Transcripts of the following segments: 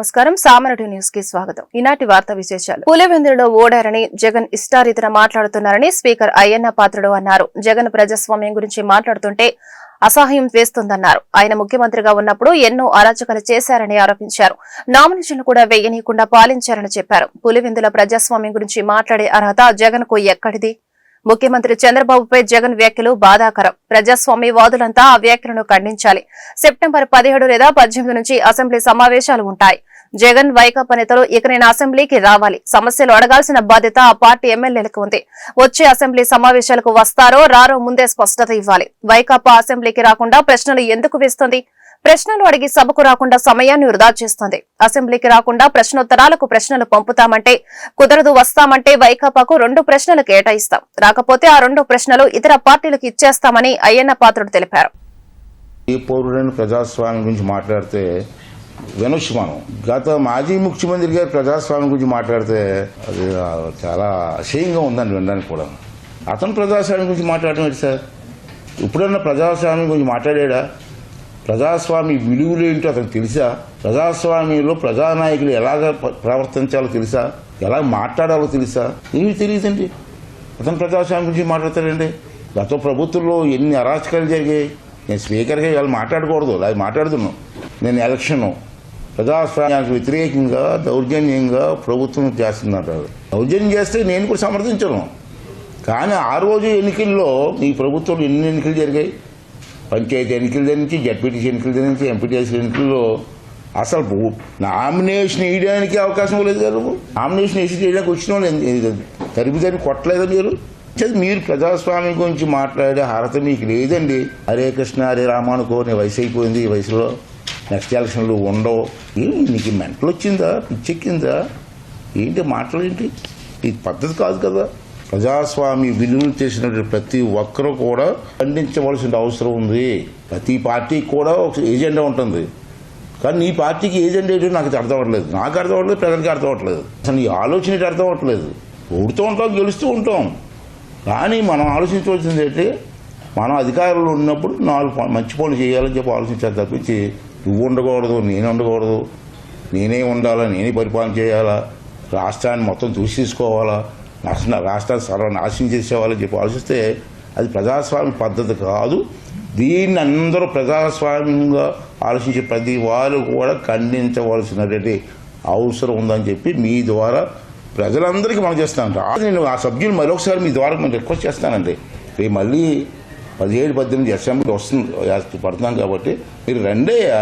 నమస్కారం. సామరటి న్యూస్ కి స్వాగతం. ఈనాటి వార్తా విశేషాలు. పులివెందులలో ఓడారని జగన్ ఇష్టారీతిన మాట్లాడుతున్నారని స్పీకర్ అయ్యన్న పాత్రుడు అన్నారు. జగన్ ప్రజాస్వామ్యం గురించి మాట్లాడుతుంటే అసహ్యం వేస్తుందన్నారు. ఆయన ముఖ్యమంత్రిగా ఉన్నప్పుడు ఎన్నో అరాచకాలు చేశారని ఆరోపించారు. నామినేషన్లు కూడా వేయనీయకుండా పాలించారని చెప్పారు. పులివెందుల ప్రజాస్వామ్యం గురించి మాట్లాడే అర్హత జగన్ కు ఎక్కడిది? ముఖ్యమంత్రి చంద్రబాబుపై జగన్ వ్యాఖ్యలు బాధాకరం. ప్రజాస్వామ్యవాదులంతా ఆ వ్యాఖ్యలను ఖండించాలి. సెప్టెంబర్ 17 లేదా 18 నుంచి అసెంబ్లీ సమావేశాలు ఉంటాయి. జగన్ వైకాపా నేతలు ఇకనైనా అసెంబ్లీకి రావాలి. సమస్యలు అడగాల్సిన బాధ్యత ఆ పార్టీ ఎమ్మెల్యేలకు ఉంది. వచ్చే అసెంబ్లీ సమావేశాలకు వస్తారో రారో ముందే స్పష్టత ఇవ్వాలి. వైకాపా అసెంబ్లీకి రాకుండా ప్రశ్నలు ఎందుకు వేస్తుంది? ప్రశ్నలు అడిగి సభకు రాకుండా సమయాన్ని వృధా చేస్తుంది. అసెంబ్లీకి రాకుండా ప్రశ్నోత్తరాలకు ప్రశ్నలు పంపుతామంటే కుదరదు, వస్తామంటే వైకాపాకు 2 ప్రశ్నలు కేటాయిస్తాం. రాకపోతే ఆ 2 ప్రశ్నలు ఇతర పార్టీలకు ఇచ్చేస్తామని అయ్యన్న పాత్రుడు తెలిపారు. ఈ పౌరుడైన ప్రజాస్వామ్యం గురించి మాట్లాడితే వినొచ్చు. మనం గత మాజీ ముఖ్యమంత్రి గారు ప్రజాస్వామ్యం గురించి మాట్లాడితే అది చాలా అసహ్యంగా ఉందని వినడానికి కూడా. అతను ప్రజాస్వామ్యం గురించి మాట్లాడటం ఏంటి సార్? ఇప్పుడన్నా ప్రజాస్వామ్యం గురించి మాట్లాడా? ప్రజాస్వామ్య విలువలు ఏంటో అతనికి తెలుసా? ప్రజాస్వామ్యంలో ప్రజానాయకులు ఎలాగ ప్రవర్తించాలో తెలుసా? ఎలా మాట్లాడాలో తెలుసా? ఏమి తెలియదండి. అతను ప్రజాస్వామ్యం గురించి మాట్లాడతాడండి. గత ప్రభుత్వంలో ఎన్ని అరాచకాలు జరిగాయి. నేను స్పీకర్గా ఇవాళ మాట్లాడకూడదు, అది మాట్లాడుతున్నాను. నేను ఎలక్షన్ ప్రజాస్వామ్యానికి వ్యతిరేకంగా దౌర్జన్యంగా ప్రభుత్వం చేస్తుందంటారు. దౌర్జన్యం చేస్తే నేను కూడా సమర్థించను. కానీ ఆ రోజు ఎన్నికల్లో ఈ ప్రభుత్వంలో ఎన్ని ఎన్నికలు జరిగాయి? పంచాయతీ ఎన్నికల నుంచి, జడ్పీటీసీ ఎన్నికల నుంచి, ఎంపీటీసీ ఎన్నికల్లో అసలు నామినేషన్ వేయడానికి అవకాశం లేదు కదా. నామినేషన్ వేసి చేయడానికి వచ్చిన వాళ్ళు తరిమి కొట్టలేదు మీరు. మీరు ప్రజాస్వామ్యం గురించి మాట్లాడే అర్హత మీకు లేదండి. హరే కృష్ణ హరే రామానుకో, నీ వయసు అయిపోయింది, ఈ వయసులో నెక్స్ట్ ఎలక్షన్లు ఉండవు. ఏమి నీకు మెంటలు వచ్చిందా, పిచ్చెక్కిందా ఏంటి? మాటలేంటి? ఇది పద్ధతి కాదు కదా. ప్రజాస్వామ్య విలువలు చేసినటువంటి ప్రతి ఒక్కరూ కూడా ఖండించవలసిన అవసరం ఉంది. ప్రతి పార్టీకి కూడా ఒక ఏజెండా ఉంటుంది. కానీ నీ పార్టీకి ఏజెండా ఏంటో నాకు అర్థం అవ్వట్లేదు, నాకు అర్థం అవ్వట్లేదు, ప్రజలకి అర్థం అవ్వట్లేదు. అసలు నీ ఆలోచన ఏంటి అర్థం అవ్వట్లేదు. ఓడుతూ ఉంటాం, గెలుస్తూ ఉంటాం. కానీ మనం ఆలోచించవలసింది ఏంటి? మనం అధికారంలో ఉన్నప్పుడు 4 మంచి పనులు చేయాలని చెప్పి ఆలోచించాలి తప్పించి నువ్వు ఉండకూడదు, నేను ఉండకూడదు, నేనే ఉండాలా, నేనే పరిపాలన చేయాలా, రాష్ట్రాన్ని మొత్తం తీసుకోవాలా, రాష్ట్రాన్ని సర్వనాశనం చేసేవాళ్ళని చెప్పి ఆలోచిస్తే అది ప్రజాస్వామ్య పద్ధతి కాదు. దీన్ని అందరూ ప్రజాస్వామ్యంగా ఆలోచించే ప్రతి వారు కూడా ఖండించవలసినటువంటి అవసరం ఉందని చెప్పి మీ ద్వారా ప్రజలందరికీ మనం చేస్తానంట. నేను ఆ సభ్యులు మరొకసారి మీ ద్వారా నేను రిక్వెస్ట్ చేస్తానండి. రేపు మళ్ళీ 17-18 అసెంబ్లీ పడుతున్నాం కాబట్టి మీరు రెండయ్యా,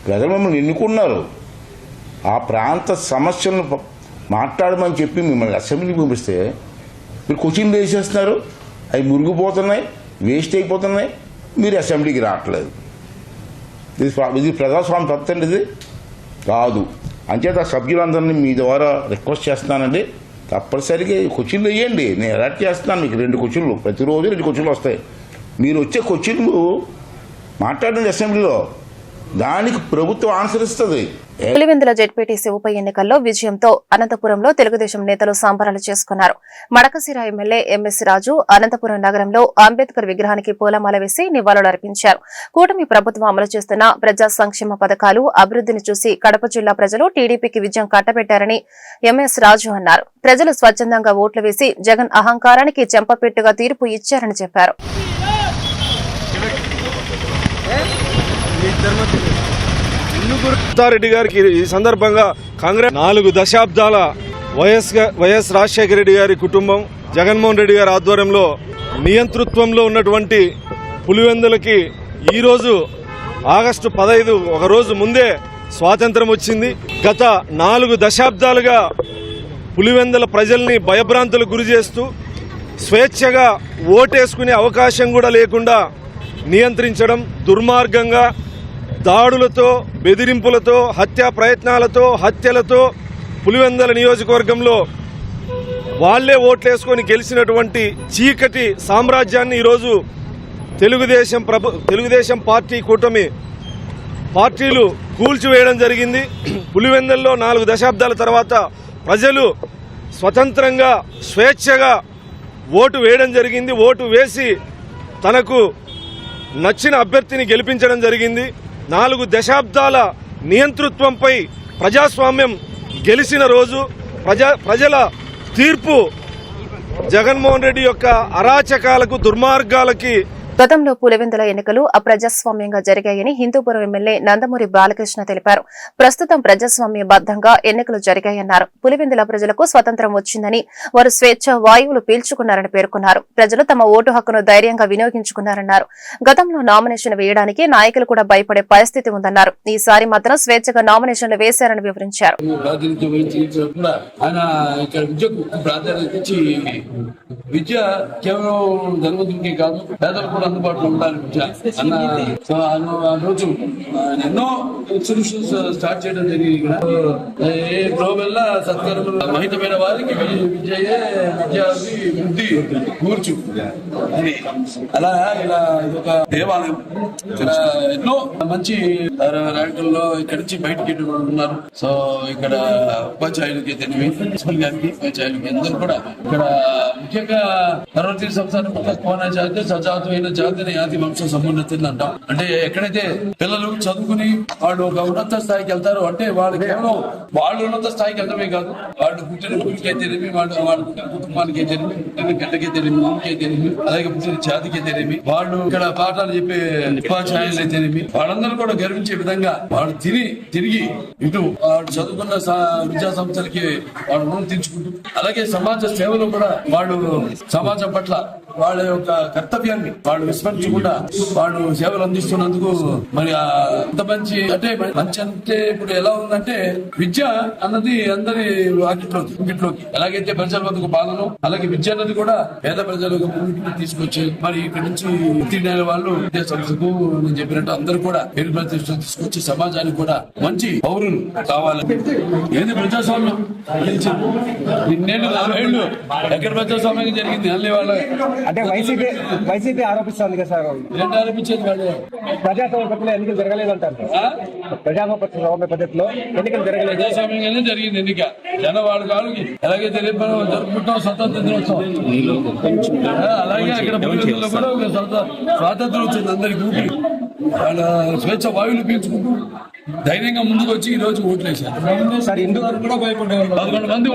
ప్రజలు మమ్మల్ని ఎన్నుకున్నారు. ఆ ప్రాంత సమస్యలను మాట్లాడమని చెప్పి మిమ్మల్ని అసెంబ్లీకి పంపిస్తే మీరు క్వశ్చన్లు వేసేస్తున్నారు. అవి మురిగిపోతున్నాయి, వేస్ట్ అయిపోతున్నాయి. మీరు అసెంబ్లీకి రావట్లేదు. ఇది ప్రజాస్వామ్య పద్ధతి అండి, ఇది కాదు. అంచేత సభ్యులందరినీ మీ ద్వారా రిక్వెస్ట్ చేస్తున్నానండి, తప్పనిసరిగా క్వశ్చన్లు వేయండి. నేను అలర్ట్ చేస్తున్నాను మీకు 2 క్వశ్చన్లు, ప్రతిరోజు 2 క్వశ్చన్లు వస్తాయి. మీరు వచ్చే క్వశ్చన్లు మాట్లాడండి అసెంబ్లీలో, దానికి ప్రభుత్వం ఆన్సర్ ఇస్తుంది. పులివెందుల జెడ్పీటీసీ ఉప ఎన్నికల్లో విజయంతో అనంతపురంలో తెలుగుదేశం నేతలు సంబరాలు చేసుకున్నారు. మడకశిర ఎమ్మెల్యే ఎంఎస్ రాజు అనంతపురం నగరంలో అంబేద్కర్ విగ్రహానికి పూలమాల వేసి నివాళులర్పించారు. కూటమి ప్రభుత్వం అమలు చేస్తున్న ప్రజా సంక్షేమ పథకాలు, అభివృద్ధిని చూసి కడప జిల్లా ప్రజలు టీడీపీకి విజయం కట్టబెట్టారని ఎంఎస్ రాజు అన్నారు. ప్రజలు స్వచ్ఛందంగా ఓట్లు వేసి జగన్ అహంకారానికి చెంపపెట్టుగా తీర్పు ఇచ్చారని చెప్పారు. రెడ్డి గారికి ఈ సందర్భంగా కాంగ్రెస్ 4 దశాబ్దాల వైఎస్ రాజశేఖర రెడ్డి గారి కుటుంబం, జగన్మోహన్ రెడ్డి గారి ఆధ్వర్యంలో నియంతృత్వంలో ఉన్నటువంటి పులివెందులకి ఈరోజు ఆగస్టు 15 ఒక రోజు ముందే స్వాతంత్రం వచ్చింది. గత 4 దశాబ్దాలుగా పులివెందుల ప్రజల్ని భయభ్రాంతులకు గురి చేస్తూ స్వేచ్ఛగా ఓటేసుకునే అవకాశం కూడా లేకుండా నియంత్రించడం, దుర్మార్గంగా దాడులతో, బెదిరింపులతో, హత్యా ప్రయత్నాలతో, హత్యలతో పులివెందుల నియోజకవర్గంలో వాళ్లే ఓట్లేసుకొని గెలిచినటువంటి చీకటి సామ్రాజ్యాన్ని ఈరోజు తెలుగుదేశం పార్టీ కూటమి పార్టీలు కూల్చివేయడం జరిగింది. పులివెందుల్లో 4 దశాబ్దాల తర్వాత ప్రజలు స్వతంత్రంగా స్వేచ్ఛగా ఓటు వేయడం జరిగింది. ఓటు వేసి తనకు నచ్చిన అభ్యర్థిని గెలిపించడం జరిగింది. 4 దశాబ్దాల నియంతృత్వంపై ప్రజాస్వామ్యం గెలిచిన రోజు, ప్రజల తీర్పు జగన్మోహన్ రెడ్డి యొక్క అరాచకాలకు, దుర్మార్గాలకి. గతంలో పులివెందుల ఎన్నికలు అప్రజాస్వామ్యంగా జరిగాయని హిందూపురం ఎమ్మెల్యే నందమూరి బాలకృష్ణ తెలిపారు. ప్రస్తుతం ప్రజాస్వామ్యబద్దంగా ఎన్నికలు జరిగాయన్నారు. పులివెందుల ప్రజలకు స్వతంత్రం వచ్చిందని, వారు స్వేచ్ఛ వాయువులు పీల్చుకున్నారని పేర్కొన్నారు. ప్రజలు తమ ఓటు హక్కును ధైర్యంగా వినియోగించుకున్నారన్నారు. గతంలో నామినేషన్ వేయడానికి నాయకులు కూడా భయపడే పరిస్థితి ఉందన్నారు. ఈసారి మాత్రం స్వేచ్ఛగా నామినేషన్లు వేశారని వివరించారు. విద్య కేవలం ధనవంతులకి కాదు, పేదలకు కూడా అందుబాటులో ఉండాలి విద్య అన్న. సో ఆ రోజు ఎన్నో ఇన్స్టిట్యూషన్స్ స్టార్ట్ చేయడం జరిగింది. ఇక్కడ ఏ ప్రోవెల్ల సత్కారం మహితమైన వారికి విద్యయే విద్యార్థి బుద్ధి కూర్చు అని అలా ఇలా ఇదొక దేవాలయం. ఇక్కడ ఎన్నో మంచి నాయకుల్లో ఇక్కడి నుంచి బయటకి ఉన్నారు. సో ఇక్కడ ఉపాధ్యాయులకి తెలివి, ప్రిన్సిపల్ గారికి, ఉపాధ్యాయులకి అందరూ కూడా ఇక్కడ ముఖ్యంగా పర్వతీయ సంస్థానం కోన జాతి సజాతమైన జాతిని ఆది వంశ సమున్నతిని అంటాం. అంటే ఎక్కడైతే పిల్లలు చదువుకుని వాళ్ళు ఒక ఉన్నత స్థాయికి వెళ్తారో, అంటే వాళ్ళు కేవలం వాళ్ళు ఉన్నత స్థాయికి వెళ్ళడమే కాదు, వాళ్ళు పుట్టిన ఊరికే తెలివి, వాళ్ళు పుట్టిన కుటుంబానికే తెలివి, పుట్టిన గడ్డకే తెలివి, ఊరికే తెలివి, అలాగే పుట్టిన జాతికే తెలివి, వాళ్ళు ఇక్కడ పాఠాలు చెప్పే ఉపాధ్యాయులే తెలివి, వాళ్ళందరూ కూడా గర్వించే విధంగా వాళ్ళు తిరిగి ఇటు వాళ్ళు చదువుకున్న విద్యా సంస్థలకి వాళ్ళు రుణం తీర్చుకుంటూ, అలాగే సమాజ సేవలో కూడా వాళ్ళు సమాజం పట్ల వాళ్ళ యొక్క కర్తవ్యాన్ని వాళ్ళు విస్మరించకుండా వాళ్ళు సేవలు అందిస్తున్నందుకు మరి అంత మంచి అంటే ఇప్పుడు ఎలా ఉందంటే విద్య అన్నది అందరి ఇంకిట్లోకి ఎలాగైతే ప్రజల వద్దకు పాలన, అలాగే విద్య అన్నది కూడా పేద ప్రజలకు తీసుకొచ్చి మరి ఇక్కడ నుంచి ఉత్తీర్ణ వాళ్ళు విద్యా సంస్థకు నేను చెప్పినట్టు అందరూ కూడా పేరు ప్రతిష్టలు తీసుకొచ్చి సమాజానికి కూడా మంచి పౌరులు కావాలి. ఏది ప్రజాస్వామ్యం ఇన్నేళ్ళు 40 ఏళ్ళు ఎక్కడ ప్రజాస్వామ్యం జరిగింది అన్ని వాళ్ళ అంటే వైసీపీ ఆరోపిస్తుంది కదా సార్. ఏంటి ఆరోపించేది? వాళ్ళు ప్రజాస్వామ్య పద్ధతిలో ఎన్నికలు జరగలేదు అంటారు. ప్రజాస్వామ్య పద్ధతిలో ఎన్నికలు జరగలేదు. ప్రజాస్వామ్యంగానే జరిగింది ఎన్నిక. జనం వాళ్ళ కాళ్ళకి ఎలాగైతే జరుపుకుంటాం స్వతంత్ర దినోత్సవం, అలాగే అక్కడ పులివెందులలో కూడా స్వాతంత్రం వచ్చింది అందరికి. ఊపి వాళ్ళ స్వేచ్ఛ వాయువులు పీల్చుకుంటూ ధైర్యంగా ముందుకు వచ్చి ఈ రోజు ఓట్లేశారు. 11 మంది.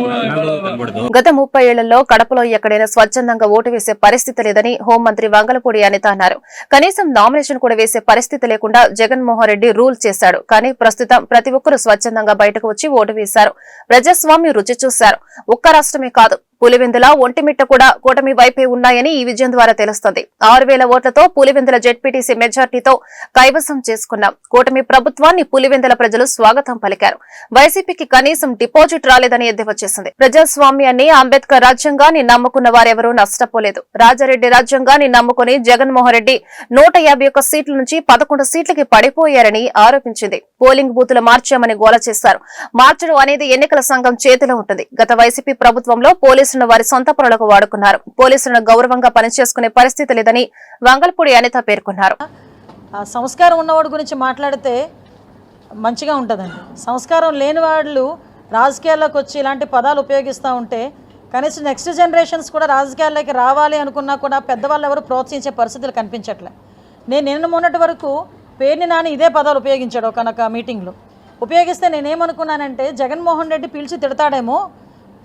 గత 30 ఏళ్లలో కడపలో ఎక్కడైనా స్వచ్ఛందంగా ఓటు వేసే పరిస్థితి లేదని హోంమంత్రి వంగలపూడి అనిత అన్నారు. కనీసం నామినేషన్ కూడా వేసే పరిస్థితి లేకుండా జగన్మోహన్ రెడ్డి రూల్ చేశాడు. కానీ ప్రస్తుతం ప్రతి ఒక్కరూ స్వచ్ఛందంగా బయటకు వచ్చి ఓటు వేశారు. ప్రజాస్వామ్యం రుచి చూశారు. ఒక్క రాష్ట్రమే కాదు, పులివెందుల, ఒంటిమిట్ట కూడా కూటమి వైపే ఉన్నాయని ఈ విజయం ద్వారా తెలుస్తుంది. 6000 ఓట్లతో పులివెందుల జెడ్పీటీసీ మెజార్టీతో కైవసం చేసుకున్నాం. కూటమి ప్రభుత్వాన్ని పులివెందుల ప్రజలు స్వాగతం పలికారు. వైసీపీకి కనీసం డిపాజిట్ రాలేదని ఎద్దేవా చేసింది. ప్రజాస్వామ్యాన్ని, అంబేద్కర్ రాజ్యాంగాన్ని నమ్ముకున్న వారెవరూ నష్టపోలేదు. రాజారెడ్డి రాజ్యాంగాన్ని నమ్ముకుని జగన్మోహన్ రెడ్డి 151 సీట్ల నుంచి 11 సీట్లకి పడిపోయారని ఆరోపించింది. పోలింగ్ బూతులు మార్చామని గోల చేశారు. మార్చడం అనేది ఎన్నికల సంఘం చేతిలో ఉంటుంది. గత వైసీపీ ప్రభుత్వంలో పోలీసులను వారి సొంత పనులకు వాడుకున్నారు. పోలీసులను గౌరవంగా పనిచేసుకునే పరిస్థితి లేదని వంగల్పూడి అనిత పేర్కొన్నారు. సంస్కారం ఉన్నవాడి గురించి మాట్లాడితే మంచిగా ఉంటుందండి. సంస్కారం లేని వాళ్ళు రాజకీయాల్లోకి వచ్చి ఇలాంటి పదాలు ఉపయోగిస్తూ ఉంటే కనీసం నెక్స్ట్ జనరేషన్స్ కూడా రాజకీయాల్లోకి రావాలి అనుకున్నా కూడా పెద్దవాళ్ళు ఎవరు ప్రోత్సహించే పరిస్థితులు కనిపించట్లే. నిన్న మొన్నటి వరకు పేర్ని నాని ఇదే పదాలు ఉపయోగించాడు ఒకనొక మీటింగ్లో. ఉపయోగిస్తే నేనేమనుకున్నానంటే జగన్మోహన్ రెడ్డి పిలిచి తిడతాడేమో,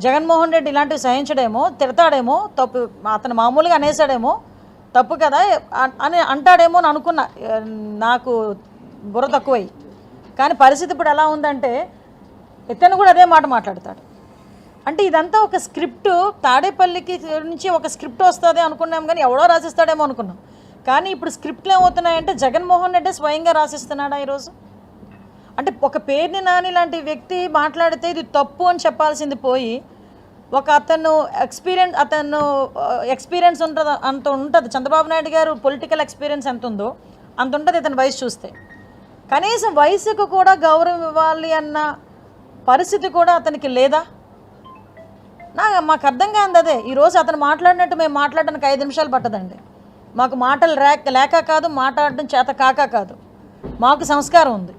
జగన్మోహన్ రెడ్డి ఇలాంటివి సహించడేమో, తిడతాడేమో, తప్పు అతను మామూలుగా అనేసాడేమో, తప్పు కదా అని అంటాడేమో అని అనుకున్నా. నాకు బుర్ర తక్కువయ్యి. కానీ పరిస్థితి ఇప్పుడు ఎలా ఉందంటే ఇతను కూడా అదే మాట మాట్లాడతాడు. అంటే ఇదంతా ఒక స్క్రిప్ట్, తాడేపల్లికి నుంచి ఒక స్క్రిప్ట్ వస్తుంది అనుకున్నాం, కానీ ఎవడో రాసిస్తాడేమో అనుకున్నాం. కానీ ఇప్పుడు స్క్రిప్ట్లు ఏమవుతున్నాయంటే జగన్మోహన్ రెడ్డి స్వయంగా రాసిస్తున్నాడా ఈరోజు. అంటే ఒక పేర్ని నాని లాంటి వ్యక్తి మాట్లాడితే ఇది తప్పు అని చెప్పాల్సింది పోయి ఒక అతను ఎక్స్పీరియన్స్ ఉంటుంది, అంత ఉంటుంది. చంద్రబాబు నాయుడు గారు పొలిటికల్ ఎక్స్పీరియన్స్ ఎంత ఉందో అంత ఉంటుంది ఇతని వయసు చూస్తే. కనీసం వయసుకు కూడా గౌరవం ఇవ్వాలి అన్న పరిస్థితి కూడా అతనికి లేదా? మాకు అర్థం కాదు అదే. ఈరోజు అతను మాట్లాడినట్టు మేము మాట్లాడడానికి 5 నిమిషాలు పట్టదండి. మాకు మాటలు లేక కాదు, మాట్లాడడం చేత కాదు. మాకు సంస్కారం ఉంది.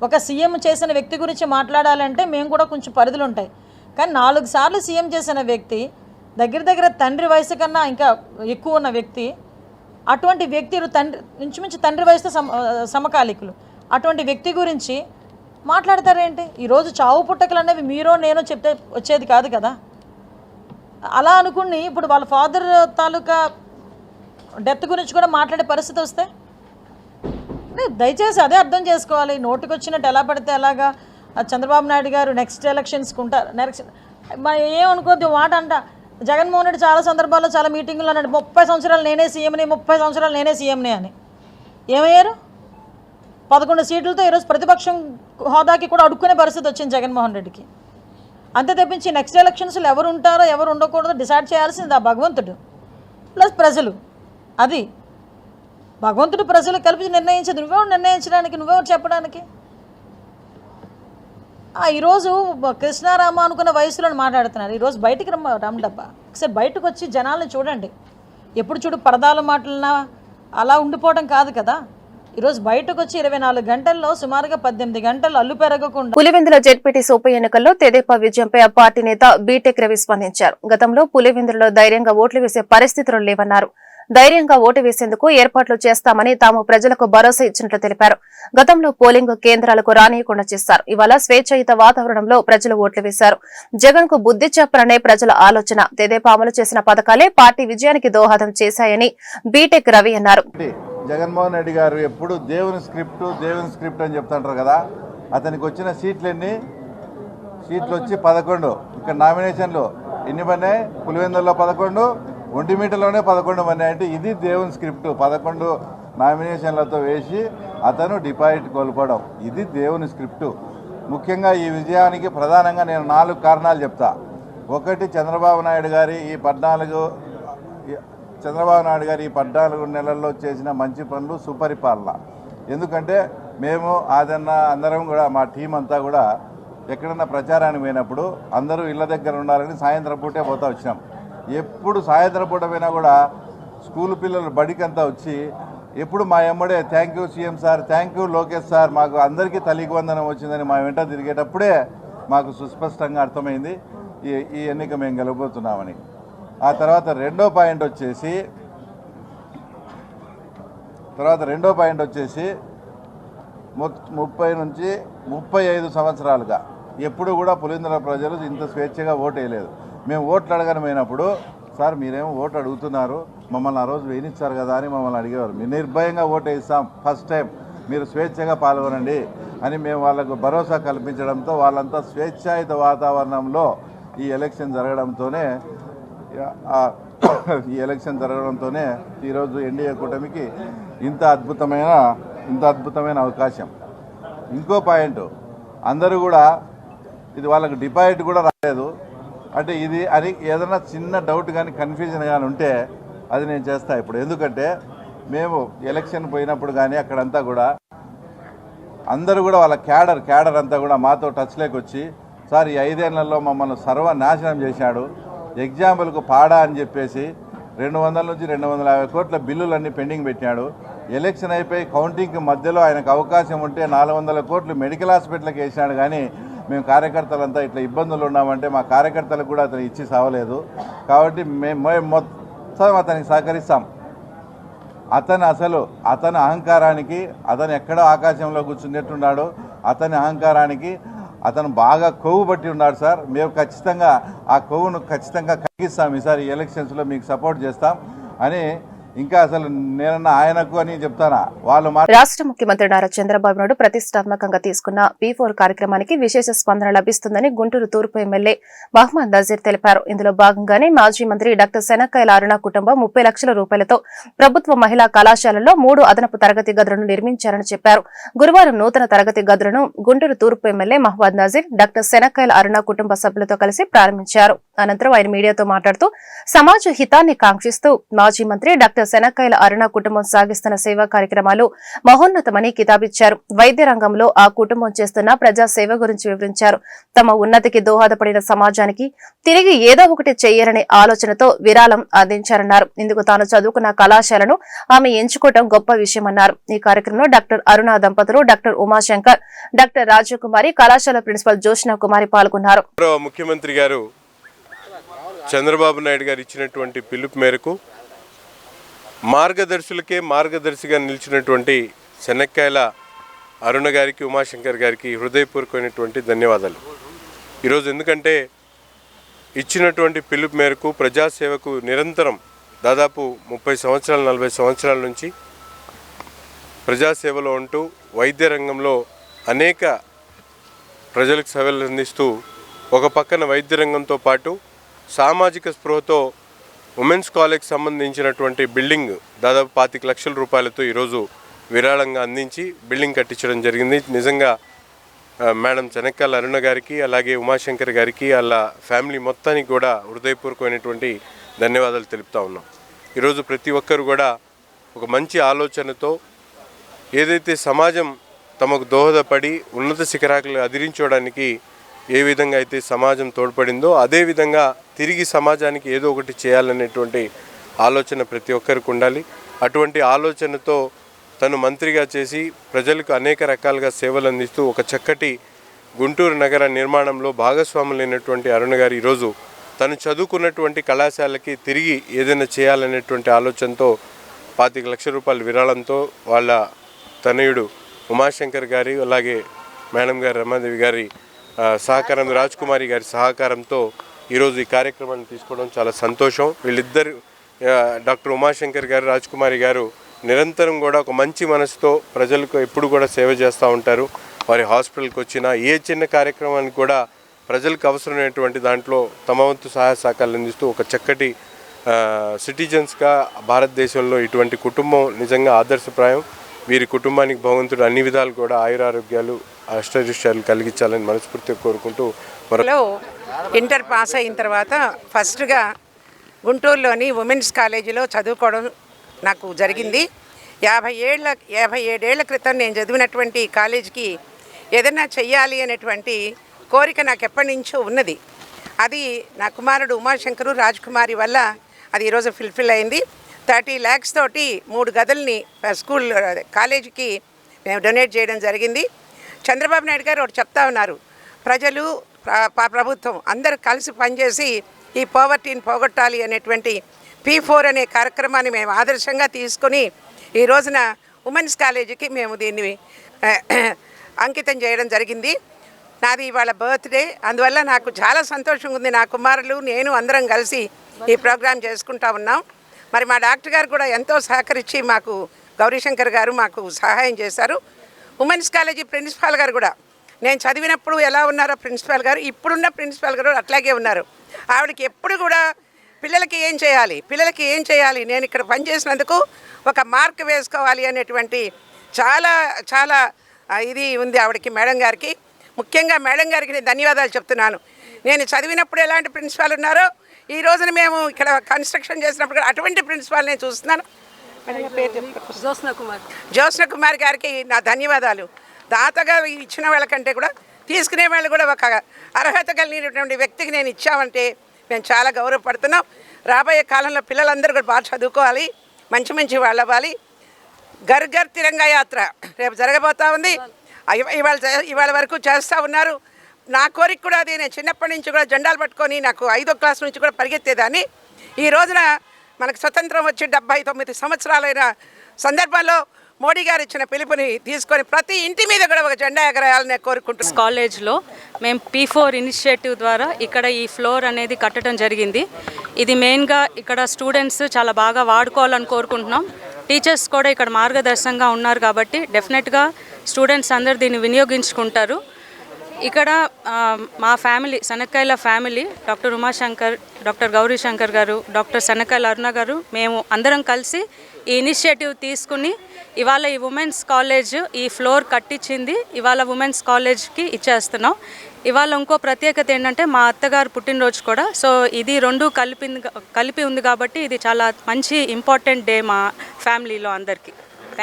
ఒక సీఎం చేసిన వ్యక్తి గురించి మాట్లాడాలంటే మేము కూడా కొంచెం పరిధులు ఉంటాయి. కానీ 4 సార్లు సీఎం చేసిన వ్యక్తి, దగ్గర తండ్రి వయసు కన్నా ఇంకా ఎక్కువ ఉన్న వ్యక్తి, అటువంటి వ్యక్తి ఇంచుమించు తండ్రి వయసుతో సమకాలికులు, అటువంటి వ్యక్తి గురించి మాట్లాడతారేంటి? ఈరోజు చావు పుట్టకలు అనేవి మీరో నేనో చెప్తే వచ్చేది కాదు కదా. అలా అనుకుని ఇప్పుడు వాళ్ళ ఫాదర్ తాలూకా డెత్ గురించి కూడా మాట్లాడే పరిస్థితి వస్తే దయచేసి అదే అర్థం చేసుకోవాలి. నోటికి వచ్చినట్టు ఎలా పడితే అలాగా చంద్రబాబు నాయుడు గారు నెక్స్ట్ ఎలక్షన్స్కి ఉంటారు. ఏమనుకోద్దు మాట అంట. జగన్మోహన్ రెడ్డి చాలా సందర్భాల్లో చాలా మీటింగులు అన్నాడు 30 సంవత్సరాలు నేనే సీఎంని, 30 సంవత్సరాలు నేనే సీఎంని అని. ఏమయ్యారు? 11 సీట్లతో ఈరోజు ప్రతిపక్షం హోదాకి కూడా అడుక్కునే పరిస్థితి వచ్చింది జగన్మోహన్ రెడ్డికి. అంతే తప్పించి నెక్స్ట్ ఎలక్షన్స్లో ఎవరు ఉంటారో ఎవరు ఉండకూడదో డిసైడ్ చేయాల్సింది ఆ భగవంతుడు ప్లస్ ప్రజలు. అది భగవంతుడు ప్రజలు కలిపి నిర్ణయించేది. నువ్వెవరు నిర్ణయించడానికి, నువ్వెవరు చెప్పడానికి? ఈరోజు కృష్ణారామ అనుకున్న వయసులో మాట్లాడుతున్నారు. ఈరోజు బయటికి రమ్మడబ్బా, ఒకసారి బయటకు వచ్చి జనాలను చూడండి. ఎప్పుడు చూడు పరదాల మాటలన్నా అలా ఉండిపోవడం కాదు కదా. ఈరోజు బయటకు వచ్చి 24 గంటల్లో సుమారుగా 18 గంటలు అల్లు పెరగకుండా. పులివెందుల జెడ్పీటీసీ ఉప ఎన్నికల్లో తెదేపా విజయంపై ఆ పార్టీ నేత బీటెక్ రవి స్పందించారు. గతంలో పులివెందులలో ధైర్యంగా ఓట్లు వేసే పరిస్థితులు లేవన్నారు. ధైర్యంగా ఓటు వేసేందుకు ఏర్పాట్లు చేస్తామని తాము ప్రజలకు భరోసా ఇచ్చినట్లు తెలిపారు. గతంలో పోలింగ్ కేంద్రాలకు రానియకుండా చేశారు. ఇవాళ స్వేచ్ఛాయుత వాతావరణంలో ప్రజలు ఓట్లు వేశారు. జగన్ కు బుద్ది చెప్పరనే ప్రజల ఆలోచన. తెదేపా అమలు చేసిన పథకాలే పార్టీ విజయానికి దోహదం చేశాయని బీటెక్ రవి అన్నారు. జగన్మోహన్ రెడ్డి గారు ఎప్పుడు దేవుని స్క్రిప్ట్ అని చెప్తుంటారు కదా. అతనికి వచ్చిన సీట్లు వచ్చి 11. ఇక్కడ నామినేషన్లు ఎన్ని పడినాయి? పులివెందుల్లో 11, ఒంటిమిట్టలోనే 11 పడినాయి. అంటే ఇది దేవుని స్క్రిప్ట్. 11 నామినేషన్లతో వేసి అతను డిపాజిట్ కోల్పోవడం, ఇది దేవుని స్క్రిప్టు. ముఖ్యంగా ఈ విజయానికి ప్రధానంగా నేను 4 కారణాలు చెప్తా. ఒకటి, చంద్రబాబు నాయుడు గారి ఈ 14 నెలల్లో చేసిన మంచి పనులు, సుపరిపాలన. ఎందుకంటే మేము అందరం కూడా మా టీం అంతా కూడా ఎక్కడన్నా ప్రచారానికి పోయినప్పుడు అందరూ ఇళ్ళ దగ్గర ఉండాలని సాయంత్రం పూటే పోతా వచ్చినాం. ఎప్పుడు సాయంత్రం పూట పోయినా కూడా స్కూల్ పిల్లలు బడికంతా వచ్చి ఎప్పుడు మా ఎమ్మడే thank you CM sir, thank you Lokesh sir, మాకు అందరికీ తల్లికి వందనం వచ్చిందని మా వెంట తిరిగేటప్పుడే మాకు సుస్పష్టంగా అర్థమైంది ఈ ఎన్నిక మేము గెలవబోతున్నామని. ఆ తర్వాత రెండో పాయింట్ వచ్చేసి 30 నుంచి 35 సంవత్సరాలుగా ఎప్పుడు కూడా పులివెందుల ప్రజలు ఇంత స్వేచ్ఛగా ఓటు వేయలేదు. మేము ఓట్లు అడగనమైనప్పుడు సార్ మీరేమో ఓటు అడుగుతున్నారు, మమ్మల్ని ఆ రోజు వేయించారు కదా అని మమ్మల్ని అడిగేవారు. మేము నిర్భయంగా ఓటు వేస్తాం, ఫస్ట్ టైం మీరు స్వేచ్ఛగా పాల్గొనండి అని మేము వాళ్ళకు భరోసా కల్పించడంతో వాళ్ళంతా స్వేచ్ఛాయుత వాతావరణంలో ఈ ఎలక్షన్ జరగడంతోనే ఈరోజు ఎన్డీఏ కూటమికి ఇంత అద్భుతమైన అవకాశం. ఇంకో పాయింట్, అందరూ కూడా ఇది వాళ్ళకు డిపాజిట్ కూడా రాలేదు. అంటే ఇది అని ఏదైనా చిన్న డౌట్ కానీ కన్ఫ్యూజన్ కానీ ఉంటే అది నేను చేస్తా ఇప్పుడు. ఎందుకంటే మేము ఎలక్షన్ పోయినప్పుడు కానీ అక్కడంతా కూడా అందరూ కూడా వాళ్ళ క్యాడర్ అంతా కూడా మాతో టచ్లోకి వచ్చి సార్ ఈ 5 ఏళ్లలో మమ్మల్ని సర్వనాశనం చేశాడు, ఎగ్జాంపుల్కు పాడా అని చెప్పేసి 200 నుంచి 250 కోట్ల బిల్లులన్నీ పెండింగ్ పెట్టాడు. ఎలక్షన్ అయిపోయి కౌంటింగ్కి మధ్యలో ఆయనకు అవకాశం ఉంటే 400 కోట్లు మెడికల్ హాస్పిటల్కి వేసినాడు. కానీ మేము కార్యకర్తలంతా ఇట్లా ఇబ్బందులు ఉన్నామంటే మా కార్యకర్తలకు కూడా అతను ఇచ్చి సావలేదు. కాబట్టి మేము మొత్తం అతనికి సహకరిస్తాం. అతని అహంకారానికి, అతను ఎక్కడో ఆకాశంలో కూర్చున్నట్టున్నాడు, అతని అహంకారానికి అతను బాగా కొవ్వు పట్టి ఉన్నాడు సార్. మేము ఖచ్చితంగా ఆ కొవ్వును కరిగిస్తాం ఈసారి ఎలక్షన్స్లో, మీకు సపోర్ట్ చేస్తాం అని. ఇంకా అసలు నేనన్నా ఆయనకు అని చెప్తానా వాళ్ళు. రాష్ట్ర ముఖ్యమంత్రి నారా చంద్రబాబు నాయుడు ప్రతిష్టాత్మకంగా తీసుకున్న P4 కార్యక్రమానికి విశేష స్పందన లభిస్తుందని గుంటూరు తూర్పు ఎమ్మెల్యే మహమ్మద్ నజీర్ తెలిపారు. ఇందులో భాగంగానే మాజీ మంత్రి డాక్టర్ శనక్కాయల అరుణ కుటుంబం 30 లక్షల రూపాయలతో ప్రభుత్వ మహిళా కళాశాలలో 3 అదనపు తరగతి గదులను నిర్మించారని చెప్పారు. గురువారం నూతన తరగతి గదులను గుంటూరు తూర్పు ఎమ్మెల్యే మహమ్మద్ నజీర్ డాక్టర్ శనక్కాయల అరుణ కుటుంబ సభ్యులతో కలిసి ప్రారంభించారు. అనంతరం ఆయన మీడియాతో మాట్లాడుతూ సమాజ హితాన్ని కాంక్షిస్తూ మాజీ మంత్రి డాక్టర్ శనక్కాయల అరుణ కుటుంబం సాగిస్తున్న సేవా కార్యక్రమాలు మహోన్నతమని కితాబిచ్చారు. వైద్య రంగంలో ఆ కుటుంబం చేస్తున్న ప్రజా సేవ గురించి వివరించారు. తమ ఉన్నతికి దోహదపడిన సమాజానికి తిరిగి ఏదో ఒకటి చెయ్యాలనే ఆలోచనతో విరాళం అందించారన్నారు. ఇందుకు తాను చదువుకున్న కళాశాలను ఆమె ఎంచుకోవడం గొప్ప విషయమన్నారు. ఈ కార్యక్రమంలో డాక్టర్ అరుణ దంపతులు, డాక్టర్ ఉమాశంకర్, డాక్టర్ రాజకుమారి, కళాశాల ప్రిన్సిపల్ జోష్నా కుమారి పాల్గొన్నారు. ముఖ్యమంత్రి గారు చంద్రబాబు నాయుడు గారు ఇచ్చినటువంటి పిలుపు మేరకు మార్గదర్శులకే మార్గదర్శిగా నిలిచినటువంటి శనక్కాయల అరుణ గారికి, ఉమాశంకర్ గారికి హృదయపూర్వకమైనటువంటి ధన్యవాదాలు. ఈరోజు ఎందుకంటే ఇచ్చినటువంటి పిలుపు మేరకు ప్రజాసేవకు నిరంతరం దాదాపు 30 సంవత్సరాలు 40 సంవత్సరాల నుంచి ప్రజాసేవలో ఉంటూ వైద్య రంగంలో అనేక ప్రజలకు సేవలు అందిస్తూ ఒక పక్కన వైద్య రంగంతో పాటు సామాజిక స్పృహతో ఉమెన్స్ కాలేజ్కి సంబంధించినటువంటి బిల్డింగ్ దాదాపు 25 లక్షల రూపాయలతో ఈరోజు విరాళంగా అందించి బిల్డింగ్ కట్టించడం జరిగింది. నిజంగా మేడం చెనక్కాల అరుణ గారికి, అలాగే ఉమాశంకర్ గారికి, అలా ఫ్యామిలీ మొత్తానికి కూడా హృదయపూర్వకమైనటువంటి ధన్యవాదాలు తెలుపుతా ఉన్నాం. ఈరోజు ప్రతి ఒక్కరు కూడా ఒక మంచి ఆలోచనతో ఏదైతే సమాజం తమకు దోహదపడి ఉన్నత శిఖరాలను అధిరించడానికి ఏ విధంగా అయితే సమాజం తోడ్పడిందో అదేవిధంగా తిరిగి సమాజానికి ఏదో ఒకటి చేయాలనేటువంటి ఆలోచన ప్రతి ఒక్కరికి ఉండాలి. అటువంటి ఆలోచనతో తను మంత్రిగా చేసి ప్రజలకు అనేక రకాలుగా సేవలు అందిస్తూ ఒక చక్కటి గుంటూరు నగర నిర్మాణంలో భాగస్వాములైనటువంటి అరుణ గారు ఈరోజు తను చదువుకున్నటువంటి కళాశాలకి తిరిగి ఏదైనా చేయాలనేటువంటి ఆలోచనతో 25 లక్షల రూపాయల విరాళంతో వాళ్ళ తనయుడు ఉమాశంకర్ గారి, అలాగే మేడం గారు రమాదేవి గారి సహకారం, రాజ్ కుమారి గారి సహకారంతో ఈరోజు ఈ కార్యక్రమాన్ని తీసుకోవడం చాలా సంతోషం. వీళ్ళిద్దరు డాక్టర్ ఉమాశంకర్ గారు, రాజ్ కుమారి గారు నిరంతరం కూడా ఒక మంచి మనసుతో ప్రజలకు ఎప్పుడు కూడా సేవ చేస్తూ ఉంటారు. వారి హాస్పిటల్కి వచ్చిన ఏ చిన్న కార్యక్రమానికి కూడా ప్రజలకు అవసరమైనటువంటి దాంట్లో తమ వంతు సహాయ సహకారాలు అందిస్తూ ఒక చక్కటి సిటిజన్స్గా భారతదేశంలో ఇటువంటి కుటుంబం నిజంగా ఆదర్శప్రాయం. వీరి కుటుంబానికి భగవంతుడు అన్ని విధాలు కూడా ఆయురారోగ్యాలు, అష్టైశ్వర్యాలు కలిగించాలని మనస్ఫూర్తిగా కోరుకుంటూ ఇంటర్ పాస్ అయిన తర్వాత ఫస్ట్గా గుంటూరులోని ఉమెన్స్ కాలేజీలో చదువుకోవడం నాకు జరిగింది. 57 ఏళ్ల క్రితం నేను చదివినటువంటి కాలేజీకి ఏదైనా చెయ్యాలి అనేటువంటి కోరిక నాకు ఎప్పటి నుంచో ఉన్నది. అది నా కుమారుడు ఉమాశంకరు, రాజ్ కుమారి వల్ల అది ఈరోజు ఫుల్ఫిల్ అయింది. 30 lakhs తోటి 3 గదుల్ని స్కూల్ కాలేజీకి మేము డొనేట్ చేయడం జరిగింది. చంద్రబాబు నాయుడు గారు ఒకటి చెప్తా ఉన్నారు, ప్రజలు ప్రభుత్వం అందరూ కలిసి పనిచేసి ఈ పోవర్టీని పోగొట్టాలి అనేటువంటి P4 అనే కార్యక్రమాన్ని మేము ఆదర్శంగా తీసుకొని ఈ రోజున ఉమెన్స్ కాలేజీకి మేము దీన్ని అంకితం చేయడం జరిగింది. నాది ఇవాళ బర్త్డే, అందువల్ల నాకు చాలా సంతోషంగా ఉంది. నా కుమారులు నేను అందరం కలిసి ఈ ప్రోగ్రాం చేసుకుంటా ఉన్నాం. మరి మా డాక్టర్ గారు కూడా ఎంతో సహకరించి మాకు గౌరీశంకర్ గారు మాకు సహాయం చేశారు. ఉమెన్స్ కాలేజీ ప్రిన్సిపాల్ గారు కూడా నేను చదివినప్పుడు ఎలా ఉన్నారో ప్రిన్సిపాల్ గారు, ఇప్పుడున్న ప్రిన్సిపాల్ గారు అట్లాగే ఉన్నారు. ఆవిడకి ఎప్పుడు కూడా పిల్లలకి ఏం చేయాలి, నేను ఇక్కడ పనిచేసినందుకు ఒక మార్క్ వేసుకోవాలి అనేటువంటి చాలా చాలా ఇది ఉంది ఆవిడకి. మేడం గారికి, ముఖ్యంగా మేడం గారికి నేను ధన్యవాదాలు చెప్తున్నాను. నేను చదివినప్పుడు ఎలాంటి ప్రిన్సిపాల్ ఉన్నారో ఈ రోజున మేము ఇక్కడ కన్స్ట్రక్షన్ చేసినప్పుడు అటువంటి ప్రిన్సిపాల్ నేను చూస్తున్నాను. జ్యోత్స్న కుమార్ గారికి నా ధన్యవాదాలు. దాతగా ఇచ్చిన వాళ్ళకంటే కూడా తీసుకునే వాళ్ళు కూడా ఒక అర్హత కలిగినటువంటి వ్యక్తికి నేను ఇచ్చామంటే మేము చాలా గౌరవపడుతున్నాం. రాబోయే కాలంలో పిల్లలందరూ కూడా బాగా చదువుకోవాలి, మంచి వాళ్ళు అవ్వాలి. ఘర్ ఘర్ తిరంగా యాత్ర రేపు జరగబోతూ ఉంది. ఇవాళ వరకు చేస్తూ ఉన్నారు. నా కోరిక కూడా అది. నేను చిన్నప్పటి నుంచి కూడా జెండాలు పట్టుకొని నాకు 5వ క్లాస్ నుంచి కూడా పరిగెత్తేదాన్ని. ఈ రోజున మనకు స్వతంత్రం వచ్చి 79 సంవత్సరాలైన సందర్భంలో మోడీ గారు ఇచ్చిన పిలుపుని తీసుకొని ప్రతి ఇంటి మీద కూడా ఒక జెండా ఎగరేయాలని కోరుకుంటున్నాం. కాలేజ్లో మేము P4 ఇనిషియేటివ్ ద్వారా ఇక్కడ ఈ ఫ్లోర్ అనేది కట్టడం జరిగింది. ఇది మెయిన్గా ఇక్కడ స్టూడెంట్స్ చాలా బాగా వాడుకోవాలని కోరుకుంటున్నాం. టీచర్స్ కూడా ఇక్కడ మార్గదర్శకంగా ఉన్నారు కాబట్టి డెఫినెట్గా స్టూడెంట్స్ అందరూ దీన్ని వినియోగించుకుంటారు. ఇక్కడ మా family Shanakkayala family doctor Umashankar, doctor Gaurishankar garu, doctor శనక్కాయల అరుణ గారు మేము అందరం కలిసి ఈ ఇనిషియేటివ్ తీసుకుని ఇవాళ ఈ ఉమెన్స్ కాలేజ్ ఈ ఫ్లోర్ కట్టించింది ఇవాళ ఉమెన్స్ కాలేజ్కి ఇచ్చేస్తున్నాం. ఇవాళ ఇంకో ప్రత్యేకత ఏంటంటే మా అత్తగారు పుట్టినరోజు కూడా. సో ఇది రెండు కలిపి ఉంది కాబట్టి ఇది చాలా మంచి ఇంపార్టెంట్ డే మా ఫ్యామిలీలో అందరికీ.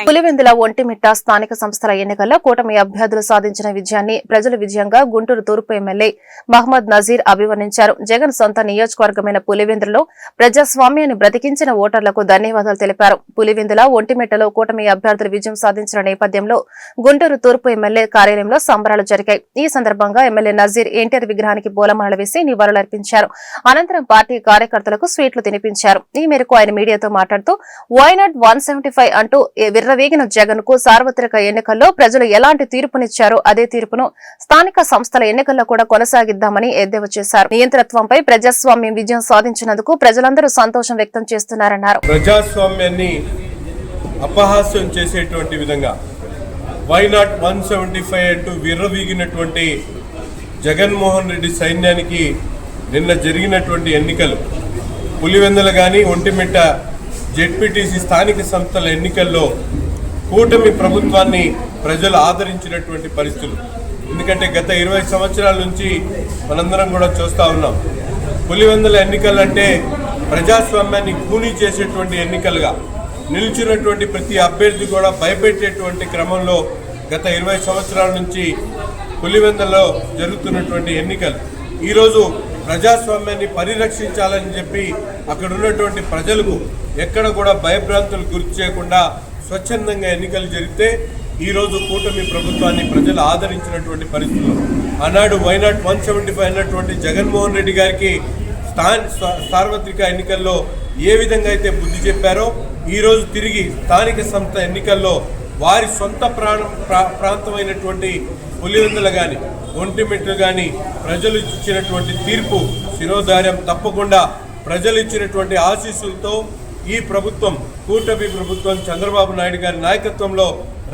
పులివెందుల ఒంటిమిట్ట స్థానిక సంస్థల ఎన్నికల్లో కూటమి అభ్యర్థులు సాధించిన విజయాన్ని ప్రజల విజయంగా గుంటూరు తూర్పు ఎమ్మెల్యే మహమ్మద్ నజీర్ అభివర్ణించారు. జగన్ సొంత నియోజకవర్గమైన పులివెందులలో ప్రజాస్వామ్యాన్ని బ్రతికించిన ఓటర్లకు ధన్యవాదాలు తెలిపారు. పులివెందుల ఒంటిమిట్టలో కూటమి అభ్యర్థులు విజయం సాధించిన నేపథ్యంలో గుంటూరు తూర్పు ఎమ్మెల్యే కార్యాలయంలో సంబరాలు జరిగాయి. ఈ సందర్భంగా ఎమ్మెల్యే నజీర్ ఎన్టీఆర్ విగ్రహానికి పూలమాలలు వేసి నివాళులర్పించారు. అనంతరం పార్టీ కార్యకర్తలకు స్వీట్లు తినిపించారు. ఈ మేరకు ఆయన మీడియాతో మాట్లాడుతూ వైనాట్ 175 అంటూ విర్రవీగిన జగన్ కు సార్వత్రిక ఎన్నికల్లో ప్రజలు ఎలాంటి తీర్పునిచ్చారో అదే తీర్పును స్థానిక సంస్థల ఎన్నికల్లో కూడా కొనసాగిద్దామని ఎద్దేవా చేశారు. నియంతృత్వంపై ప్రజాస్వామ్యం విజయం సాధించినందుకు ప్రజలందరూ సంతోషం వ్యక్తం చేస్తున్నారన్నారు. ప్రజాస్వామ్యాన్ని అపహాస్యం చేసేటువంటి విధంగా వై నాట్ 175 అంటూ విర్రవీగినటువంటి జగన్మోహన్ రెడ్డి సైన్యానికి నిన్న జరిగినటువంటి ఎన్నికలు పులివెందుల కానీ ఒంటిమిట్ట జెడ్పీటీసీ స్థానిక సంస్థల ఎన్నికల్లో కూటమి ప్రభుత్వాన్ని ప్రజలు ఆదరించినటువంటి పరిస్థితులు. ఎందుకంటే గత 20 సంవత్సరాల నుంచి మనందరం కూడా చూస్తూ ఉన్నాం. పులివెందుల ఎన్నికలంటే ప్రజాస్వామ్యాన్ని కూనీ చేసేటువంటి ఎన్నికలుగా నిలిచినటువంటి ప్రతి అభ్యర్థి కూడా భయపెట్టేటువంటి క్రమంలో గత 20 సంవత్సరాల నుంచి పులివెందులలో జరుగుతున్నటువంటి ఎన్నికలు ఈరోజు ప్రజాస్వామ్యాన్ని పరిరక్షించాలని చెప్పి అక్కడ ఉన్నటువంటి ప్రజలకు ఎక్కడ కూడా భయభ్రాంతులు గురి చేయకుండా స్వచ్ఛందంగా ఎన్నికలు జరిగితే ఈరోజు కూటమి ప్రభుత్వాన్ని ప్రజలు ఆదరించినటువంటి పరిస్థితులు. ఆనాడు వై నాట్ 175 అన్నటువంటి జగన్మోహన్ రెడ్డి గారికి సార్వత్రిక ఎన్నికల్లో ఏ విధంగా అయితే బుద్ధి చెప్పారో ఈరోజు తిరిగి స్థానిక సంస్థ ఎన్నికల్లో వారి సొంత ప్రాంతమైనటువంటి పులివెందుల కానీ ఒంటిమిట్టు కానీ ప్రజలు ఇచ్చినటువంటి తీర్పు శిరోధార్యం తప్పకుండా ప్రజలు ఇచ్చినటువంటి ఆశీస్సులతో ఈ ప్రభుత్వం కూటమి ప్రభుత్వం చంద్రబాబు నాయుడు గారి నాయకత్వంలో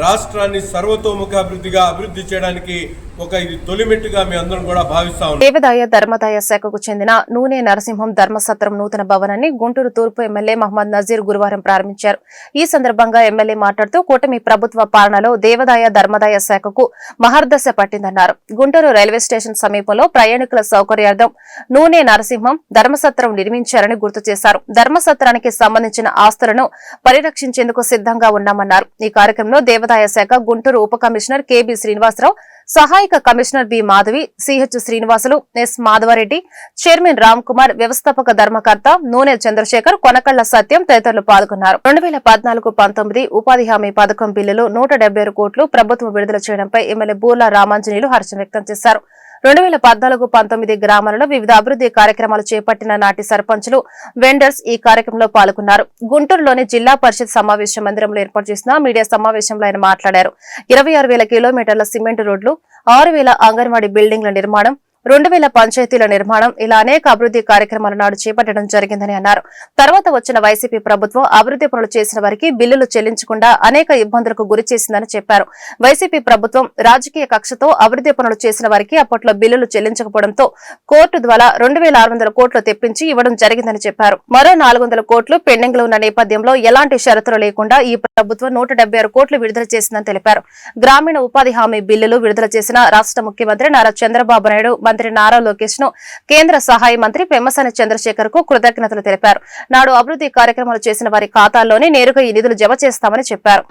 రాష్ట్రాన్ని సర్వతోముఖ అభివృద్ధి చేయడానికి ఒక ఇది తొలిమెట్టుగా మీ అందరం కూడా భావిస్తా ఉన్నాం. దేవాదాయ ధర్మాదాయ శాఖకు చెందిన నూనె నరసింహం ధర్మసత్రం నూతన భవనాన్ని గుంటూరు తూర్పు ఎమ్మెల్యే మహమ్మద్ నజీర్ గురువారం ప్రారంభించారు. ఈ సందర్భంగా ఎమ్మెల్యే మాట్లాడుతూ కూటమి ప్రభుత్వ పాలనలో దేవాదాయ ధర్మాదాయ శాఖకు మహర్దశ పట్టిందన్నారు. గుంటూరు రైల్వే స్టేషన్ సమీపంలో ప్రయాణికుల సౌకర్యార్థం నూనె నరసింహం ధర్మసత్రం నిర్మించారని గుర్తు చేశారు. ధర్మసత్రానికి సంబంధించిన ఆస్తులను పరిరక్షించేందుకు సిద్దంగా ఉన్నామన్నారు. ఈ కార్యక్రమంలో దేవాదాయ శాఖ గుంటూరు ఉప కమిషనర్ కెబి శ్రీనివాసరావు, సహాయక commissioner B Madhavi, CH Srinivasulu, S Madhavareddy, chairman Ram Kumar, వ్యవస్థాపక ధర్మకర్త నూనె చంద్రశేఖర్, కొనకళ్ల సత్యం తదితరులు పాల్గొన్నారు. 2014-19 ఉపాధి హామీ పథకం బిల్లులో 176 కోట్లు ప్రభుత్వం విడుదల చేయడంపై ఎమ్మెల్యే బూర్ల రామాంజనేయులు హర్షం వ్యక్తం చేశారు. 2014-19 గ్రామాలలో వివిధ అభివృద్ధి కార్యక్రమాలు చేపట్టిన నాటి సర్పంచులు, వెండర్స్ ఈ కార్యక్రమంలో పాల్గొన్నారు. గుంటూరులోని జిల్లా పరిషత్ సమావేశ మందిరంలో ఏర్పాటు చేసిన మీడియా సమావేశంలో ఆయన మాట్లాడారు. 26,000 కిలోమీటర్ల సిమెంట్ రోడ్లు, 6,000 అంగన్వాడీ బిల్డింగ్ల నిర్మాణం, 2,000 పంచాయతీల నిర్మాణం ఇలా అనేక అభివృద్ధి కార్యక్రమాల నాడు చేపట్టడం జరిగిందని అన్నారు. తర్వాత వచ్చిన వైసీపీ ప్రభుత్వం అభివృద్ధి పనులు చేసిన వారికి బిల్లులు చెల్లించకుండా అనేక ఇబ్బందులకు గురి చేసిందని చెప్పారు. వైసీపీ ప్రభుత్వం రాజకీయ కక్షతో అభివృద్ధి పనులు చేసిన వారికి అప్పట్లో బిల్లులు చెల్లించకపోవడంతో కోర్టు ద్వారా 2,600 కోట్లు తెప్పించి ఇవ్వడం జరిగిందని చెప్పారు. మరో 400 కోట్లు పెండింగ్ లో ఉన్న నేపథ్యంలో ఎలాంటి షరతులు లేకుండా ఈ ప్రభుత్వం 176 కోట్లు విడుదల చేసిందని తెలిపారు. గ్రామీణ ఉపాధి హామీ బిల్లులు విడుదల చేసిన రాష్ట్ర ముఖ్యమంత్రి నారా చంద్రబాబు నాయుడు, మంత్రి నారా లోకేష్ ను కేంద్ర సహాయ మంత్రి పెమ్మసాని చంద్రశేఖర్ కు కృతజ్ఞతలు తెలిపారు. నాడు అభివృద్ధి కార్యక్రమాలు చేసిన వారి ఖాతాల్లోనే నేరుగా ఈ నిధులు జమ చేస్తామని చెప్పారు.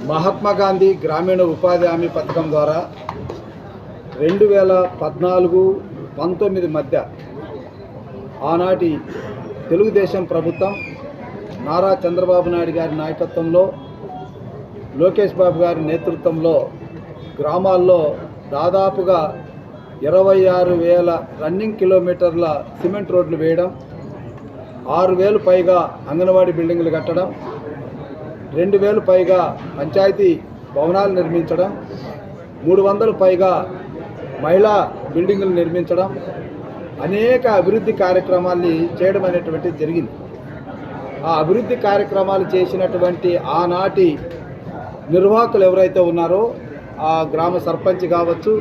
మహాత్మా గాంధీ గ్రామీణ ఉపాధి హామీ పథకం ద్వారా 2014-19 మధ్య ఆనాటి తెలుగుదేశం ప్రభుత్వం నారా చంద్రబాబు నాయుడు గారి నాయకత్వంలో, లోకేష్ బాబు గారి నేతృత్వంలో గ్రామాల్లో దాదాపుగా 26,000 రన్నింగ్ కిలోమీటర్ల సిమెంట్ రోడ్లు వేయడం, 6,000 పైగా అంగన్వాడీ బిల్డింగులు కట్టడం, 2,000 పైగా పంచాయతీ భవనాలు నిర్మించడం, 300 పైగా మహిళా బిల్డింగులు నిర్మించడం, అనేక అభివృద్ధి కార్యక్రమాల్ని చేయడం అనేటువంటిది జరిగింది. ఆ అభివృద్ధి కార్యక్రమాలు చేసినటువంటి ఆనాటి నిర్వాహకులు ఎవరైతే ఉన్నారో, ఆ గ్రామ సర్పంచ్ కావచ్చు,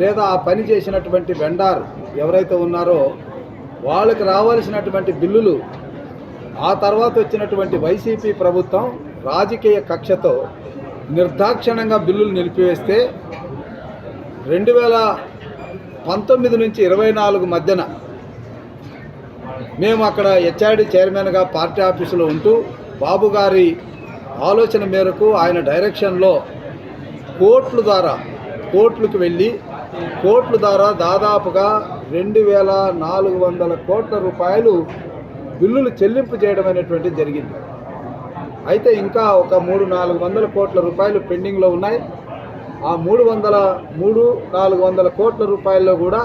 లేదా ఆ పని చేసినటువంటి వెండార్ ఎవరైతే ఉన్నారో వాళ్ళకి రావాల్సినటువంటి బిల్లులు ఆ తర్వాత వచ్చినటువంటి వైసీపీ ప్రభుత్వం రాజకీయ కక్షతో నిర్దాక్షిణ్యంగా బిల్లులు నిలిపివేస్తే 2019 నుంచి 24 మధ్యన మేము అక్కడ హెచ్ఆర్డీ చైర్మన్గా పార్టీ ఆఫీసులో ఉంటూ బాబు గారి ఆలోచన మేరకు ఆయన డైరెక్షన్లో కోర్టులకు వెళ్ళి కోర్టుల ద్వారా దాదాపుగా 2,400 కోట్ల రూపాయలు బిల్లులు చెల్లింపు చేయడం అనేటువంటిది జరిగింది. అయితే ఇంకా ఒక 300-400 కోట్ల రూపాయలు పెండింగ్లో ఉన్నాయి. ఆ 300-400 కోట్ల రూపాయల్లో కూడా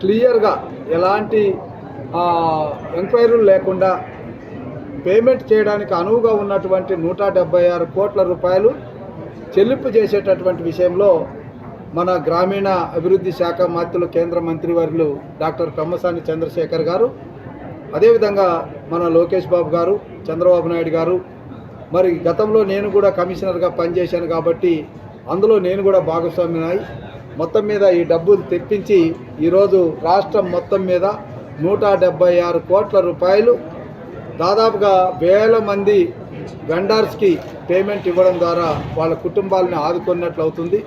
క్లియర్గా ఎలాంటి ఎంక్వైరీలు లేకుండా పేమెంట్ చేయడానికి అనువుగా ఉన్నటువంటి 176 కోట్ల రూపాయలు చెల్లింపు చేసేటటువంటి విషయంలో మన గ్రామీణ అభివృద్ధి శాఖ మంత్రులు కేంద్ర మంత్రివర్యులు డాక్టర్ పెమ్మసాని చంద్రశేఖర్ గారు, అదేవిధంగా మన లోకేష్ బాబు గారు, చంద్రబాబు నాయుడు గారు, మరి గతంలో నేను కూడా కమిషనర్గా పనిచేశాను కాబట్టి అందులో నేను కూడా భాగస్వామినాయి. మొత్తం మీద ఈ డబ్బులు తెప్పించి ఈరోజు రాష్ట్రం మొత్తం మీద 176 కోట్ల రూపాయలు దాదాపుగా వేల మంది వెండర్స్కి పేమెంట్ ఇవ్వడం ద్వారా వాళ్ళ కుటుంబాలని ఆదుకున్నట్లు అవుతుంది.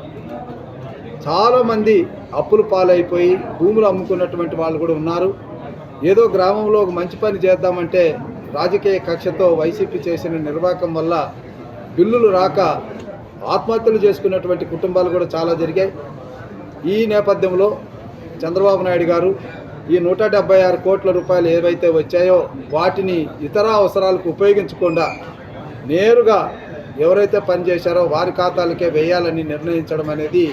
చాలామంది అప్పులు పాలైపోయి భూములు అమ్ముకున్నటువంటి వాళ్ళు కూడా ఉన్నారు. ఏదో గ్రామంలో ఒక మంచి పని చేద్దామంటే రాజకీయ కక్షతో వైసీపీ చేసిన నిర్వాహకం వల్ల బిల్లులు రాక ఆత్మహత్యలు చేసుకున్నటువంటి కుటుంబాలు కూడా చాలా జరిగాయి. ఈ నేపథ్యంలో చంద్రబాబు నాయుడు గారు ఈ 176 కోట్ల రూపాయలు ఏవైతే వచ్చాయో వాటిని ఇతర అవసరాలకు ఉపయోగించకుండా నేరుగా ఎవరైతే పనిచేశారో వారి ఖాతాలకే వేయాలని నిర్ణయించడం అనేది.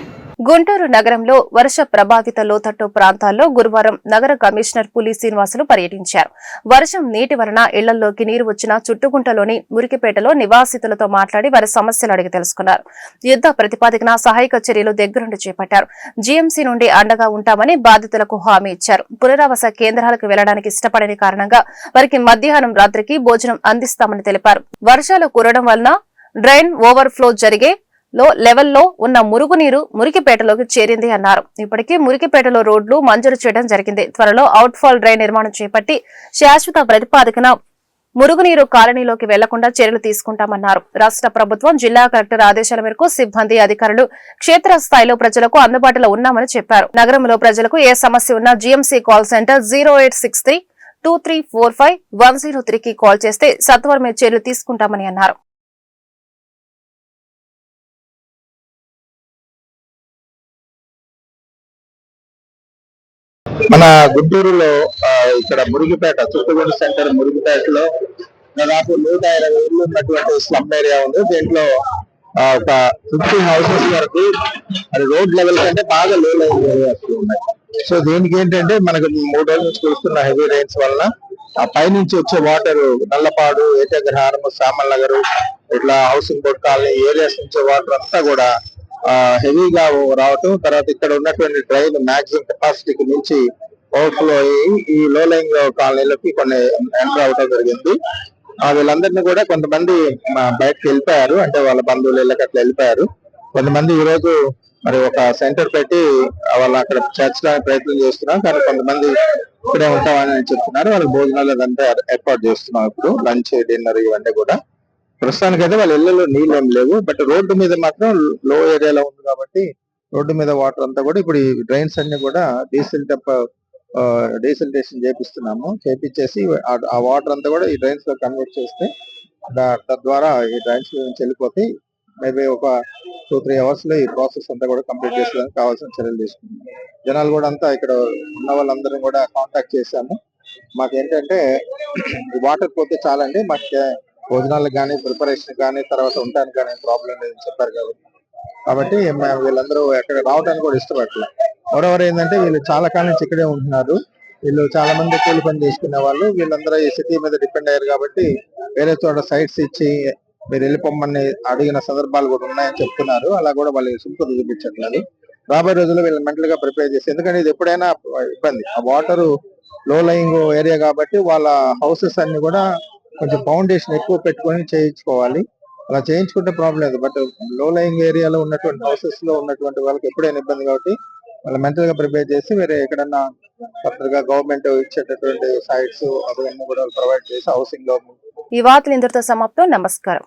గుంటూరు నగరంలో వర్ష ప్రభావిత లోతట్టు ప్రాంతాల్లో గురువారం నగర కమిషనర్ పులి శ్రీనివాసులు పర్యటించారు. వర్షం నీటి వలన ఇళ్లలోకి నీరు వచ్చిన చుట్టుగుంటలోని మురికిపేటలో నివాసితులతో మాట్లాడి వారి సమస్యలు అడిగి తెలుసుకున్నారు. యుద్ధ ప్రతిపాదికన సహాయక చర్యలు దగ్గరుండి చేపట్టారు. జీఎంసీ నుండి అండగా ఉంటామని బాధితులకు హామీ ఇచ్చారు. పునరావాస కేంద్రాలకు వెళ్లడానికి ఇష్టపడని కారణంగా వారికి మధ్యాహ్నం రాత్రికి భోజనం అందిస్తామని తెలిపారు. వర్షాలు కురవడం వలన డ్రైన్ ఓవర్ఫ్లో జరిగే లెవెల్లో ఉన్న మురుగునీరు మురికిపేటలోకి చేరింది అన్నారు. ఇప్పటికీ మురికిపేటలో రోడ్లు మంజూరు చేయడం జరిగింది. త్వరలో అవుట్ఫాల్ డ్రైన్ నిర్మాణం చేపట్టి శాశ్వత ప్రతిపాదికన మురుగునీరు కాలనీలోకి వెళ్లకుండా చర్యలు తీసుకుంటామన్నారు. రాష్ట్ర ప్రభుత్వం, జిల్లా కలెక్టర్ ఆదేశాల మేరకు సిబ్బంది, అధికారులు క్షేత్రస్థాయిలో ప్రజలకు అందుబాటులో ఉన్నామని చెప్పారు. నగరంలో ప్రజలకు ఏ సమస్య ఉన్నా జీఎంసీ కాల్ సెంటర్ 0863 2345 103కి కాల్ చేస్తే సత్వరమే చర్యలు తీసుకుంటామని అన్నారు. మన గుంటూరులో ఇక్కడ మురిగిపేట చుట్టుగుంట సెంటర్ మురిగిపేటలో దాదాపు 120 ఇళ్ళు ఉన్నటువంటి స్లమ్ ఏరియా ఉంది. దీంట్లో ఒక 50 హౌసెస్ వరకు అది రోడ్ లెవెల్ కంటే బాగా లో లైన్ ఏరియాస్ ఉన్నాయి. సో దీనికి ఏంటంటే మనకు 3 రోజుల నుంచి కురుస్తున్న హెవీ రైన్స్ వలన ఆ పైనుంచి వచ్చే వాటర్ నల్లపాడు, ఏటగ్రహారం, సామల్ నగర్, ఇట్లా హౌసింగ్ బోర్డ్ కాలనీ ఏరియాస్ నుంచి వాటర్ అంతా కూడా హెవీగా రావటం, తర్వాత ఇక్కడ ఉన్నటువంటి డ్రైన్ మాక్సిమం కెపాసిటీకి మించి ఓవర్ఫ్లో అయ్యి ఈ లో లైన్ కాలనీలోకి కొన్ని ఎంటర్ అవటం జరిగింది. వీళ్ళందరినీ కూడా కొంతమంది బయటకు వెళ్ళిపోయారు, అంటే వాళ్ళ బంధువులు ఇళ్ళకి అట్లా వెళ్ళిపోయారు. కొంతమంది ఈ రోజు మరి ఒక సెంటర్ పెట్టి వాళ్ళు అక్కడ చేర్చడానికి ప్రయత్నం చేస్తున్నారు. కానీ కొంతమంది ఇక్కడే ఉంటామని చెప్తున్నారు. వాళ్ళకి భోజనాలు అదంతా ఏర్పాటు చేస్తున్నాం. ఇప్పుడు లంచ్, డిన్నర్ ఇవన్నీ కూడా ప్రస్తుతానికి అయితే వాళ్ళ ఇళ్లలో నీళ్ళు ఏం లేవు. బట్ రోడ్డు మీద మాత్రం లో ఏరియాలో ఉంది కాబట్టి రోడ్డు మీద వాటర్ అంతా కూడా ఇప్పుడు ఈ డ్రైన్స్ అన్ని కూడా డీసిల్టేషన్ చేపించేసి ఆ వాటర్ అంతా కూడా ఈ డ్రైన్స్ లో కన్వర్ట్ చేస్తే తద్వారా ఈ డ్రైన్స్ నుంచి వెళ్ళిపోతాయి. మేబీ ఒక 2-3 అవర్స్ లో ఈ ప్రాసెస్ అంతా కూడా కంప్లీట్ చేసేదానికి కావాల్సిన చర్యలు తీసుకున్నాం. జనాలు కూడా అంతా ఇక్కడ ఉన్న వాళ్ళందరినీ కూడా కాంటాక్ట్ చేశాము. మాకేంటంటే వాటర్ పోతే చాలండి, మాకు భోజనాలకు కానీ, ప్రిపరేషన్ కానీ, తర్వాత ఉండడానికి కానీ ప్రాబ్లం లేదని చెప్పారు కాబట్టి వీళ్ళందరూ ఎక్కడ రావడానికి కూడా ఇష్టపడలేదు. ఎవరెవరు ఏంటంటే వీళ్ళు చాలా కాలం నుంచి ఇక్కడే ఉంటున్నారు. వీళ్ళు చాలా మంది కూలి పని చేసుకునే వాళ్ళు. వీళ్ళందరూ ఈ సిటీ మీద డిపెండ్ అయ్యారు కాబట్టి వేరే చోట సైట్స్ ఇచ్చి మీరు వెళ్ళిపోమ్మని అడిగిన సందర్భాలు కూడా ఉన్నాయని చెప్తున్నారు. అలా కూడా వాళ్ళు సుంపతి చూపించట్లేదు. రాబోయే రోజుల్లో వీళ్ళు మెంటల్ గా ప్రిపేర్ చేసి, ఎందుకంటే ఇది ఎప్పుడైనా ఇబ్బంది. ఆ వాటర్ లో లయింగ్ ఏరియా కాబట్టి వాళ్ళ హౌసెస్ అన్ని కూడా కొంచెం ఫౌండేషన్ ఎక్కువ పెట్టుకొని చేయించుకోవాలి. అలా చేయించుకుంటే ప్రాబ్లం లేదు. బట్ లో లయింగ్ ఏరియాలో ఉన్నటువంటి హౌసెస్ లో ఉన్నటువంటి వాళ్ళకి ఎప్పుడైనా ఇబ్బంది కాబట్టి వాళ్ళు మెంటల్ గా ప్రిపేర్ చేసి వేరే ఎక్కడన్నా ఫర్దర్గా గవర్నమెంట్ ఇచ్చేటటువంటి సైట్స్ అవన్నీ కూడా ప్రొవైడ్ చేసి హౌసింగ్ లో. ఈ వార్తలు ఇంతటితో సమాప్తం. నమస్కారం.